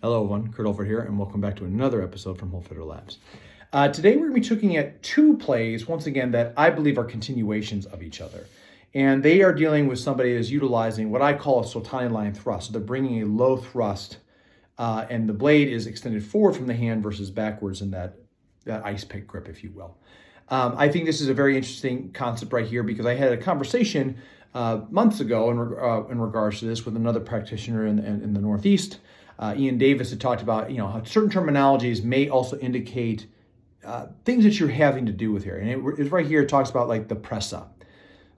Hello everyone, Kurt Olford here, and welcome back to another episode from Holfitter Labs. Today we're going to be looking at two plays, once again, that I believe are continuations of each other. And they are dealing with somebody that is utilizing what I call a Sultani line thrust. So they're bringing a low thrust, and the blade is extended forward from the hand versus backwards in that ice pick grip, if you will. I think this is a very interesting concept right here because I had a conversation months ago in regards to this with another practitioner in the Northeast. Ian Davis had talked about, how certain terminologies may also indicate things that you're having to do with here. And it's right here, it talks about like the pressa.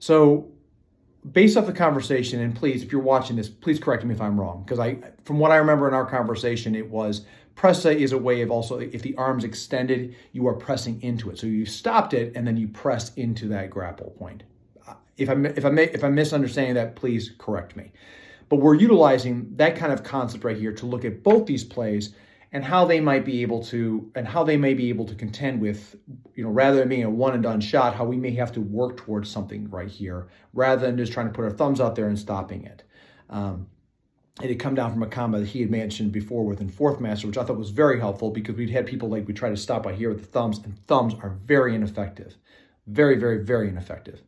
So based off the conversation, and please, if you're watching this, please correct me if I'm wrong. Because from what I remember in our conversation, it was pressa is a way of also, if the arm's extended, you are pressing into it. So you stopped it and then you press into that grapple point. If I'm misunderstanding that, please correct me. But we're utilizing that kind of concept right here to look at both these plays and how they might be able to, contend with, rather than being a one and done shot, how we may have to work towards something right here rather than just trying to put our thumbs out there and stopping it. It had come down from a combo that he had mentioned before within Fourth Master, which I thought was very helpful because we'd had people we try to stop by here with the thumbs, and thumbs are very ineffective. Very, very, very ineffective.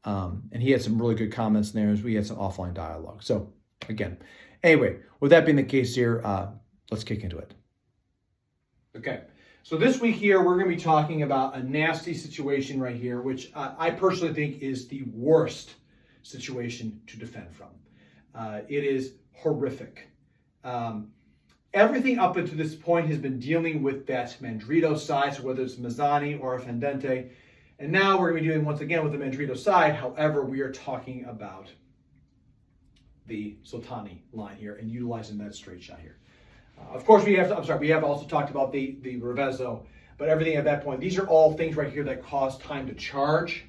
And he had some really good comments in there as we had some offline dialogue. So again, anyway, with that being the case here, let's kick into it. Okay, so this week here, we're going to be talking about a nasty situation right here, which I personally think is the worst situation to defend from. It is horrific. Everything up until this point has been dealing with that Mandrito side, so whether it's Mazzani or Fendente. And now we're going to be dealing once again with the Mandrito side. However, we are talking about the Sultani line here and utilizing that straight shot here. Of course, we have also talked about the Revezzo, but everything at that point. These are all things right here that cause time to charge.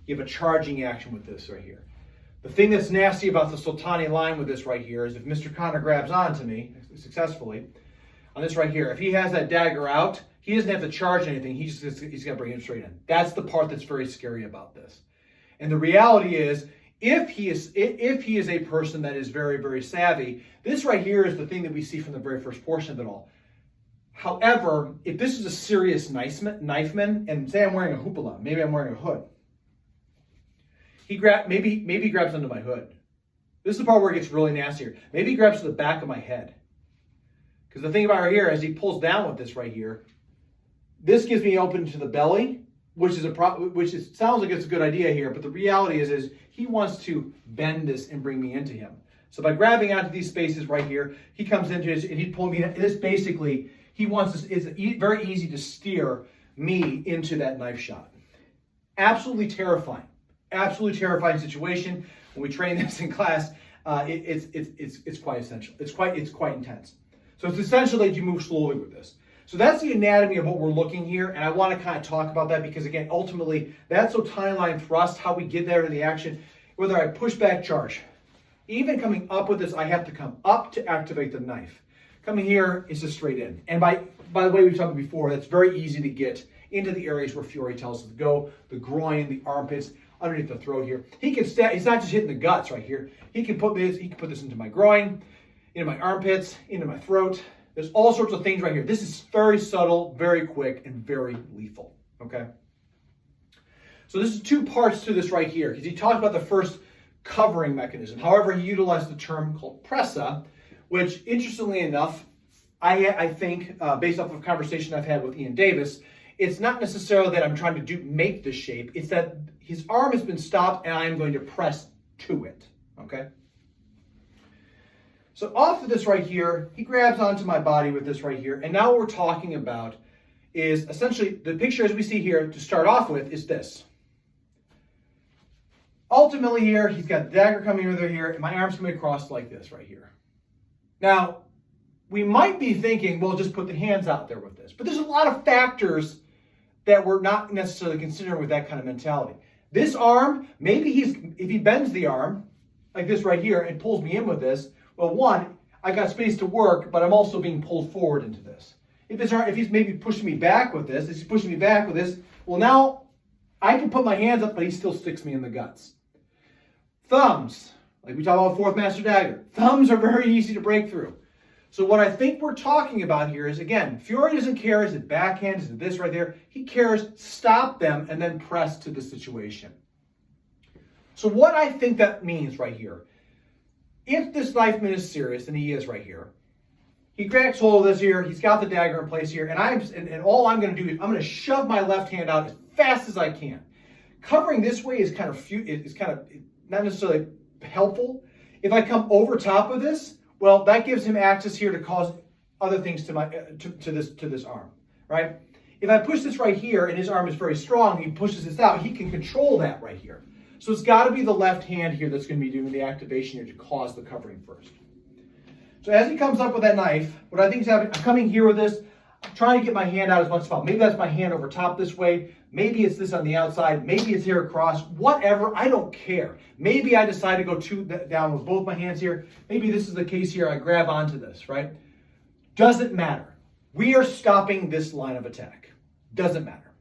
You have a charging action with this right here. The thing that's nasty about the Sultani line with this right here is if Mr. Connor grabs onto me successfully on this right here, if he has that dagger out, he doesn't have to charge anything. He's going to bring it straight in. That's the part that's very scary about this. And the reality is, if he is a person that is very, very savvy, this right here is the thing that we see from the very first portion of it all. However, if this is a serious knifeman, and say I'm wearing a hoopla, maybe I'm wearing a hood, maybe he grabs under my hood. This is the part where it gets really nasty here. Maybe he grabs to the back of my head. Because the thing about right here, as he pulls down with this right here, this gives me open to the belly, which sounds like it's a good idea here, but the reality is he wants to bend this and bring me into him. So by grabbing onto these spaces right here, he comes into this and he'd pull me in. This basically, he wants this. It's very easy to steer me into that knife shot. Absolutely terrifying situation. When we train this in class, it's quite essential. It's quite intense. So it's essential that you move slowly with this. So that's the anatomy of what we're looking here, and I want to kind of talk about that because, again, ultimately, that's Sultani line thrust, how we get there in the action, whether I push back, charge. Even coming up with this, I have to come up to activate the knife. Coming here is just straight in. And by the way, we've talked before, that's very easy to get into the areas where Fiore tells us to go, the groin, the armpits, underneath the throat here. He can he's not just hitting the guts right here. He can put this into my groin, into my armpits, into my throat. There's all sorts of things right here. This is very subtle, very quick, and very lethal, okay? So this is two parts to this right here, because he talked about the first covering mechanism. However, he utilized the term called pressa, which, interestingly enough, I think, based off of a conversation I've had with Ian Davis, it's not necessarily that I'm trying to make this shape. It's that his arm has been stopped, and I'm going to press to it, okay? So off of this right here, he grabs onto my body with this right here. And now what we're talking about is essentially the picture as we see here to start off with is this. Ultimately here, he's got the dagger coming over here, and my arm's coming across like this right here. Now, we might be thinking, well, just put the hands out there with this. But there's a lot of factors that we're not necessarily considering with that kind of mentality. This arm, maybe if he bends the arm like this right here and pulls me in with this, well, one, I got space to work, but I'm also being pulled forward into this. If he's maybe pushing me back with this, well, now I can put my hands up, but he still sticks me in the guts. Thumbs, like we talked about Fourth Master Dagger. Thumbs are very easy to break through. So what I think we're talking about here is, again, Fiore doesn't care, is it backhand, is it this right there? He cares, stop them and then press to the situation. So what I think that means right here, if this knifeman is serious, and he is right here, he grabs hold of this here, he's got the dagger in place here, and all I'm going to do is I'm going to shove my left hand out as fast as I can. Covering this way is kind of not necessarily helpful. If I come over top of this, well, that gives him access here to cause other things to this arm, right? If I push this right here and his arm is very strong, he pushes this out, he can control that right here. So it's got to be the left hand here that's going to be doing the activation here to cause the covering first. So as he comes up with that knife, what I think is happening, I'm coming here with this, I'm trying to get my hand out as much as possible. Maybe that's my hand over top this way. Maybe it's this on the outside. Maybe it's here across. Whatever, I don't care. Maybe I decide to go down with both my hands here. Maybe this is the case here. I grab onto this, right? Doesn't matter. We are stopping this line of attack. Doesn't matter.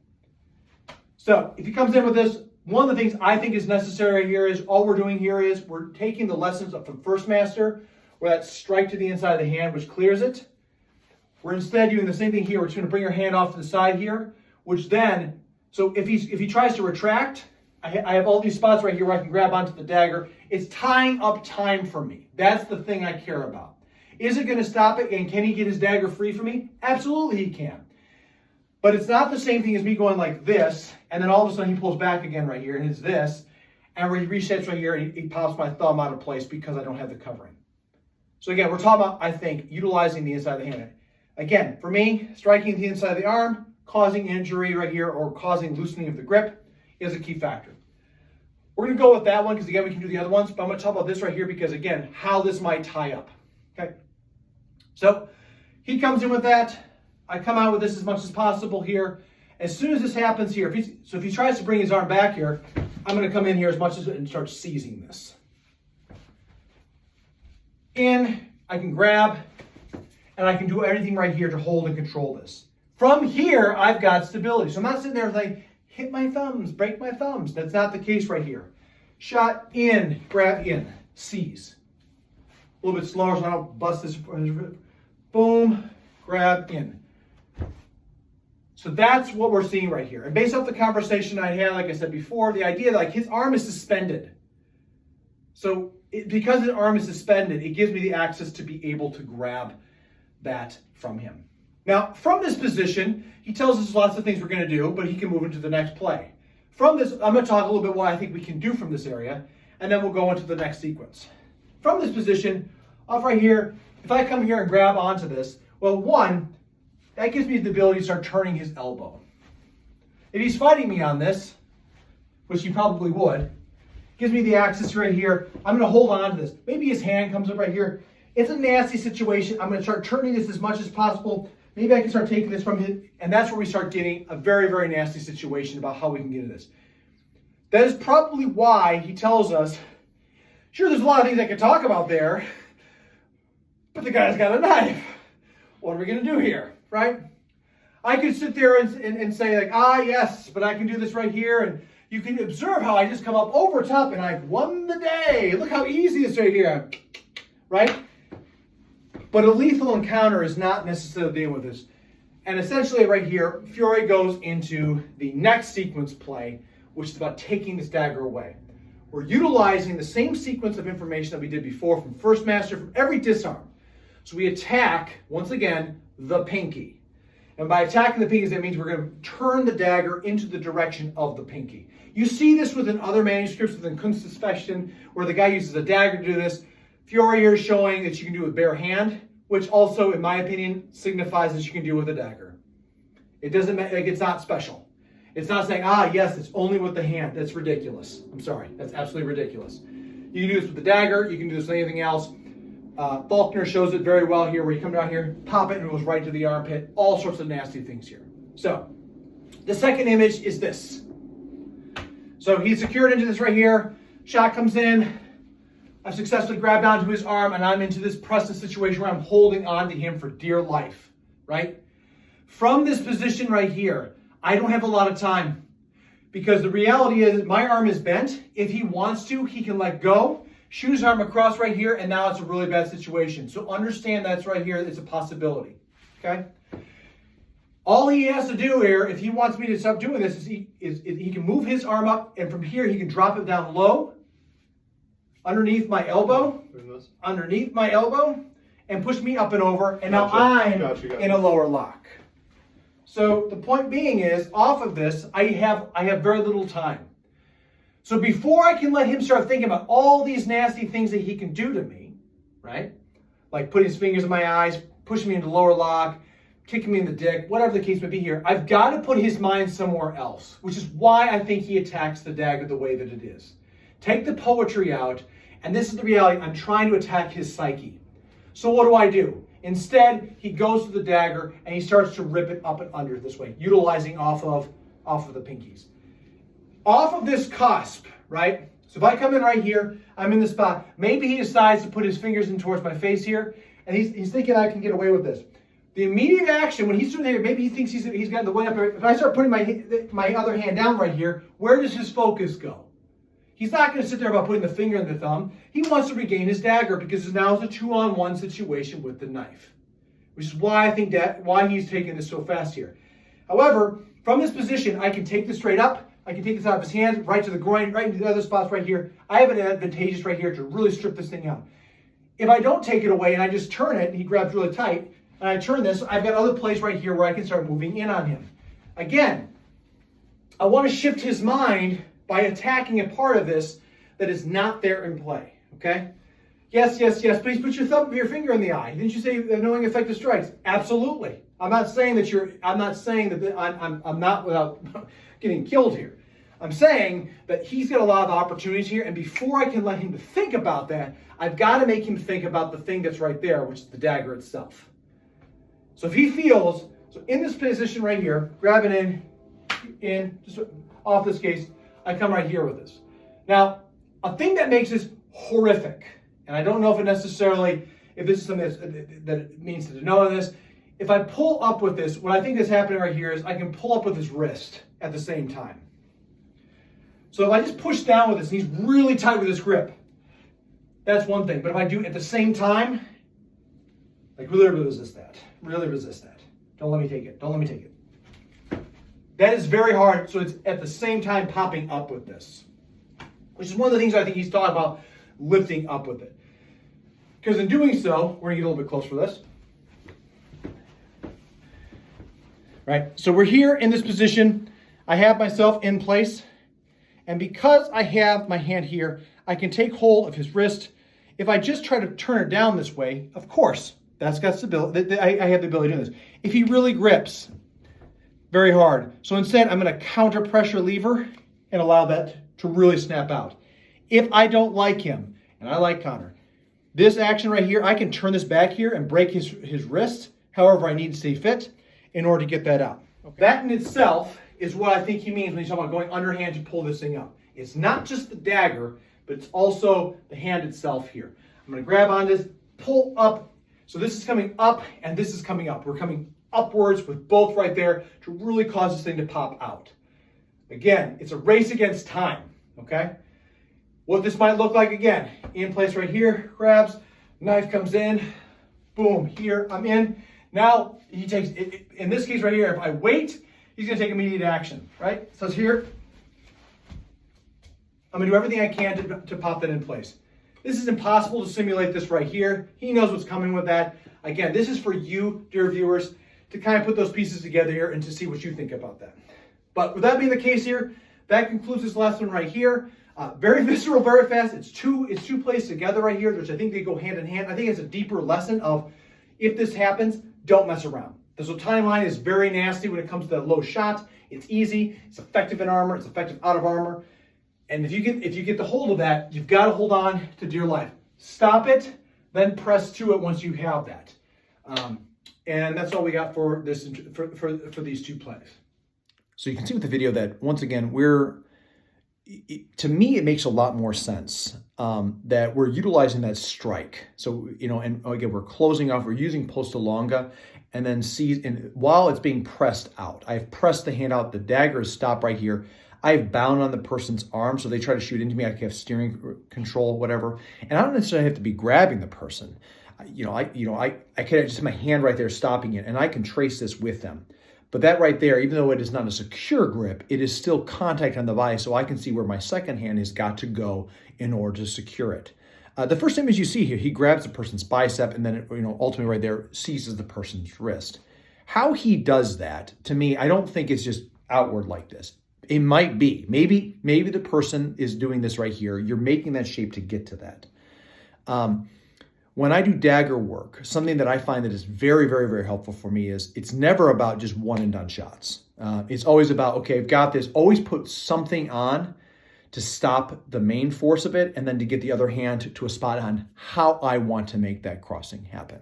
So if he comes in with this, one of the things I think is necessary here is all we're doing here is we're taking the lessons from First Master, where that strike to the inside of the hand, which clears it. We're instead doing the same thing here. We're just going to bring our hand off to the side here, which then, so if he tries to retract, I have all these spots right here where I can grab onto the dagger. It's tying up time for me. That's the thing I care about. Is it going to stop it, and can he get his dagger free from me? Absolutely he can. But it's not the same thing as me going like this, and then all of a sudden he pulls back again right here, and it's this, and where he resets right here, and he pops my thumb out of place because I don't have the covering. So again, we're talking about, I think, utilizing the inside of the hand. Again, for me, striking the inside of the arm, causing injury right here, or causing loosening of the grip is a key factor. We're going to go with that one because, again, we can do the other ones, but I'm going to talk about this right here because, again, how this might tie up. Okay? So he comes in with that. I come out with this as much as possible here. As soon as this happens here, if he tries to bring his arm back here, I'm going to come in here as much as and start seizing this. In, I can grab, and I can do everything right here to hold and control this. From here, I've got stability. So I'm not sitting there like, hit my thumbs, break my thumbs. That's not the case right here. Shot in, grab in, seize. A little bit slower so I don't bust this. Boom, grab in. So that's what we're seeing right here. And based off the conversation I had, like I said before, the idea that like his arm is suspended. So because his arm is suspended, it gives me the access to be able to grab that from him. Now, from this position, he tells us lots of things we're going to do, but he can move into the next play. From this, I'm going to talk a little bit what I think we can do from this area, and then we'll go into the next sequence. From this position, off right here, if I come here and grab onto this, well, one, that gives me the ability to start turning his elbow. If he's fighting me on this, which he probably would, gives me the access right here. I'm going to hold on to this. Maybe his hand comes up right here. It's a nasty situation. I'm going to start turning this as much as possible. Maybe I can start taking this from him, and that's where we start getting a very, very nasty situation about how we can get into this. That is probably why he tells us, sure, there's a lot of things I could talk about there, but the guy's got a knife. What are we going to do here, right? I could sit there and say like, yes, but I can do this right here, and you can observe how I just come up over top and I've won the day. Look how easy it's right here, right? But a lethal encounter is not necessarily dealing with this. And essentially right here, Fiore goes into the next sequence play, which is about taking this dagger away. We're utilizing the same sequence of information that we did before from First Master, from every disarm. So we attack, once again, the pinky. And by attacking the pinky, that means we're going to turn the dagger into the direction of the pinky. You see this within other manuscripts, within Kunstes Fechten, where the guy uses a dagger to do this. Fiore here is showing that you can do it with bare hand, which also, in my opinion, signifies that you can do it with a dagger. It doesn't like it's not special. It's not saying, yes, it's only with the hand. That's ridiculous. I'm sorry. That's absolutely ridiculous. You can do this with the dagger. You can do this with anything else. Faulkner shows it very well here, where you come down here, pop it, and it goes right to the armpit. All sorts of nasty things here. So, the second image is this. So he's secured into this right here. Shot comes in. I've successfully grabbed onto his arm, and I'm into this pressing situation where I'm holding on to him for dear life, right? From this position right here, I don't have a lot of time because the reality is my arm is bent. If he wants to, he can let go, shoot his arm across right here, and now it's a really bad situation. So understand that's right here, it's a possibility, okay? All he has to do here, if he wants me to stop doing this, is he can move his arm up, and from here he can drop it down low, underneath my elbow, and push me up and over, and now I'm in a lower lock. So the point being is, off of this, I have very little time. So before I can let him start thinking about all these nasty things that he can do to me, right? Like putting his fingers in my eyes, pushing me into lower lock, kicking me in the dick, whatever the case may be here, I've got to put his mind somewhere else, which is why I think he attacks the dagger the way that it is. Take the poetry out, and this is the reality. I'm trying to attack his psyche. So what do? Instead, he goes to the dagger, and he starts to rip it up and under this way, utilizing off of the pinkies. Off of this cusp, right? So if I come in right here, I'm in the spot. Maybe he decides to put his fingers in towards my face here, and he's thinking I can get away with this. The immediate action, when he's doing here, maybe he thinks he's got the way up. If I start putting my other hand down right here, where does his focus go? He's not going to sit there about putting the finger in the thumb. He wants to regain his dagger because now it's a 2-on-1 situation with the knife, which is why I think why he's taking this so fast here. However, from this position, I can take this straight up. I can take this out of his hand, right to the groin, right into the other spots right here. I have an advantageous right here to really strip this thing out. If I don't take it away and I just turn it, and he grabs really tight, and I turn this, I've got other place right here where I can start moving in on him. Again, I want to shift his mind by attacking a part of this that is not there in play, okay? Yes, please put your finger in the eye. Didn't you say knowing effective strikes? Absolutely. I'm not saying that I'm not without getting killed here. I'm saying that he's got a lot of opportunities here, and before I can let him think about that, I've got to make him think about the thing that's right there, which is the dagger itself. So if he feels, so in this position right here, grab it in, just off this case, I come right here with this. Now, a thing that makes this horrific, and I don't know if this is something that it means to know this, if I pull up with this, what I think is happening right here is I can pull up with his wrist at the same time. So if I just push down with this, and he's really tight with his grip, that's one thing. But if I do it at the same time, like really resist that. Really resist that. Don't let me take it. Don't let me take it. That is very hard. So it's at the same time popping up with this, which is one of the things I think he's talking about, lifting up with it. Because in doing so, we're going to get a little bit closer for this. Right? So we're here in this position. I have myself in place. And because I have my hand here, I can take hold of his wrist. If I just try to turn it down this way, of course, that's got stability. I have the ability to do this. If he really grips very hard. So instead, I'm going to counter pressure lever and allow that to really snap out. If I don't like him, and I like counter, this action right here, I can turn this back here and break his wrist, however I need to see fit, in order to get that out. Okay. That in itself is what I think he means when he's talking about going underhand to pull this thing up. It's not just the dagger, but it's also the hand itself here. I'm going to grab on this, pull up. So this is coming up and this is coming up. We're coming upwards with both right there to really cause this thing to pop out. Again, it's a race against time, okay? What this might look like, again, in place right here, grabs, knife comes in, boom, here, I'm in. Now, he takes, in this case right here, if I wait, he's going to take immediate action, right? So it's here. I'm going to do everything I can to pop that in place. This is impossible to simulate this right here. He knows what's coming with that. Again, this is for you, dear viewers, to kind of put those pieces together here and to see what you think about that. But with that being the case here, that concludes this lesson right here. Very visceral, very fast. It's two plays together right here, which I think they go hand in hand. I think it's a deeper lesson of, if this happens, don't mess around. The timeline is very nasty when it comes to that low shot. It's easy. It's effective in armor. It's effective out of armor. And if you get the hold of that, you've got to hold on to dear life. Stop it, then press to it once you have that. And that's all we got for this for these two plays. So you can see with the video that once again to me it makes a lot more sense that we're utilizing that strike. So and again we're closing off. We're using posta longa, and then while it's being pressed out, I've pressed the hand out. The dagger is stopped right here. I have bound on the person's arm, so they try to shoot into me. I have steering control, whatever. And I don't necessarily have to be grabbing the person. I can just have my hand right there stopping it, and I can trace this with them. But that right there, even though it is not a secure grip, it is still contact on the device, so I can see where my second hand has got to go in order to secure it. The first image you see here, he grabs the person's bicep and then, ultimately right there, seizes the person's wrist. How he does that, to me, I don't think it's just outward like this. It might be. Maybe the person is doing this right here. You're making that shape to get to that. When I do dagger work, something that I find that is very, very, very helpful for me is it's never about just one and done shots. It's always about, okay, I've got this. Always put something on to stop the main force of it, and then to get the other hand to a spot on how I want to make that crossing happen.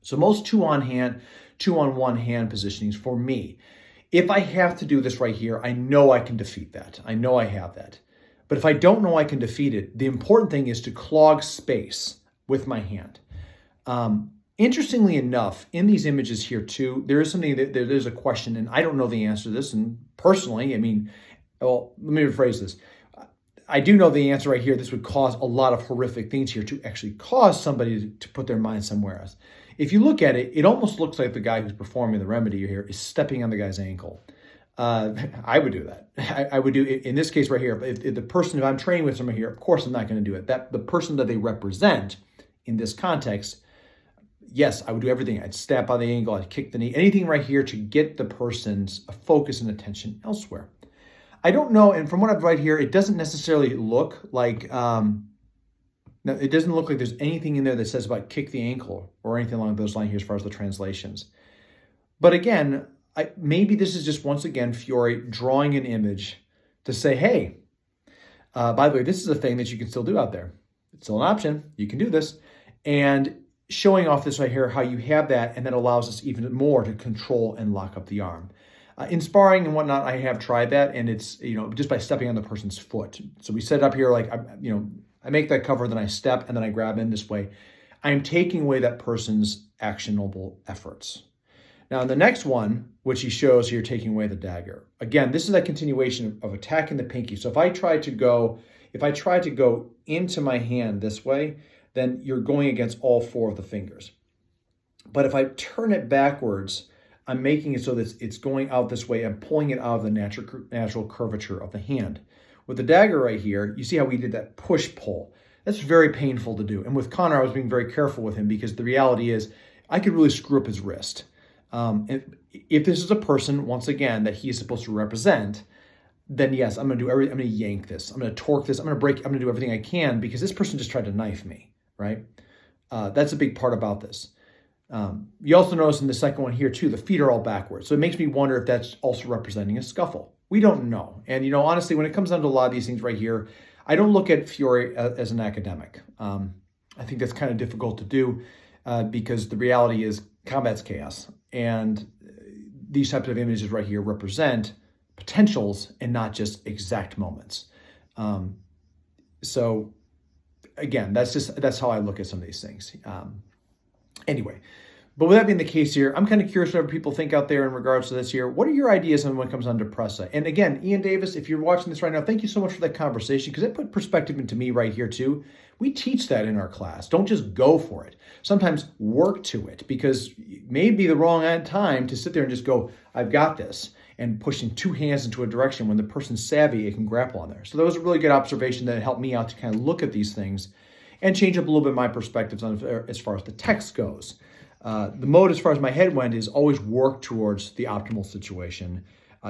So most two on one hand positionings for me, if I have to do this right here, I know I can defeat that. I know I have that. But if I don't know I can defeat it, the important thing is to clog space with my hand. Interestingly enough, in these images here too, there is something that there's a question, and I don't know the answer to this. And personally, let me rephrase this. I do know the answer right here. This would cause a lot of horrific things here to actually cause somebody to put their mind somewhere else. If you look at it, it almost looks like the guy who's performing the remedy here is stepping on the guy's ankle. I would do that. I would do it in this case right here. If I'm training with someone here, of course I'm not going to do it. The person that they represent in this context, yes, I would do everything. I'd step on the ankle, I'd kick the knee, anything right here to get the person's focus and attention elsewhere. I don't know, and from what I've read here, it doesn't necessarily look like, it doesn't look like there's anything in there that says about kick the ankle or anything along those lines here as far as the translations. But again, maybe this is just, once again, Fiore drawing an image to say, hey, by the way, this is a thing that you can still do out there. It's still an option. You can do this. And showing off this right here, how you have that, and that allows us even more to control and lock up the arm. In sparring and whatnot, I have tried that, and it's, just by stepping on the person's foot. So we set it up here like, I make that cover, then I step, and then I grab in this way. I'm taking away that person's actionable efforts. Now, in the next one, which he shows here, taking away the dagger. Again, this is that continuation of attacking the pinky. So if I try to go into my hand this way, then you're going against all four of the fingers. But if I turn it backwards, I'm making it so that it's going out this way. I'm pulling it out of the natural curvature of the hand. With the dagger right here, you see how we did that push-pull. That's very painful to do. And with Connor, I was being very careful with him because the reality is I could really screw up his wrist. And if this is a person, once again, that he is supposed to represent, then yes, I'm going to do everything. I'm going to yank this. I'm going to torque this. I'm going to break. I'm going to do everything I can because this person just tried to knife me, right? That's a big part about this. You also notice in the second one here too, the feet are all backwards. So it makes me wonder if that's also representing a scuffle. We don't know. And honestly, when it comes down to a lot of these things right here, I don't look at Fiore as an academic. I think that's kind of difficult to do because the reality is combat's chaos. And these types of images right here represent potentials and not just exact moments. So again, that's how I look at some of these things. Anyway, but with that being the case here, I'm kind of curious what people think out there in regards to this here. What are your ideas on when it comes on Depressa? And again, Ian Davis, if you're watching this right now, thank you so much for that conversation because it put perspective into me right here too. We teach that in our class. Don't just go for it. Sometimes work to it because it may be the wrong time to sit there and just go, I've got this, and pushing two hands into a direction when the person's savvy, it can grapple on there. So that was a really good observation that helped me out to kind of look at these things and change up a little bit my perspectives on as far as the text goes. The mode, as far as my head went, is always work towards the optimal situation.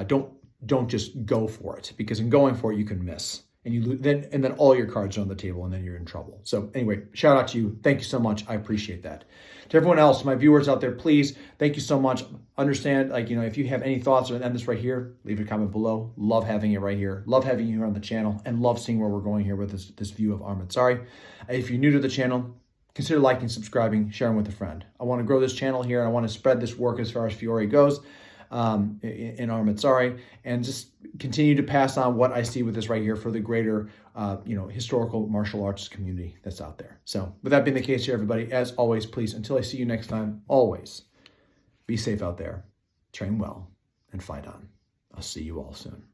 Don't just go for it because in going for it you can miss and then all your cards are on the table and then you're in trouble. So anyway, shout out to you. Thank you so much. I appreciate that. To everyone else, my viewers out there, please, thank you so much. Understand, if you have any thoughts on this right here, leave a comment below. Love having it right here. Love having you here on the channel and love seeing where we're going here with this view of Armad Sari. If you're new to the channel, consider liking, subscribing, sharing with a friend. I want to grow this channel here. And I want to spread this work as far as Fiore goes in Armad Sari and just continue to pass on what I see with this right here for the greater, historical martial arts community that's out there. So with that being the case here, everybody, as always, please, until I see you next time, always be safe out there, train well, and fight on. I'll see you all soon.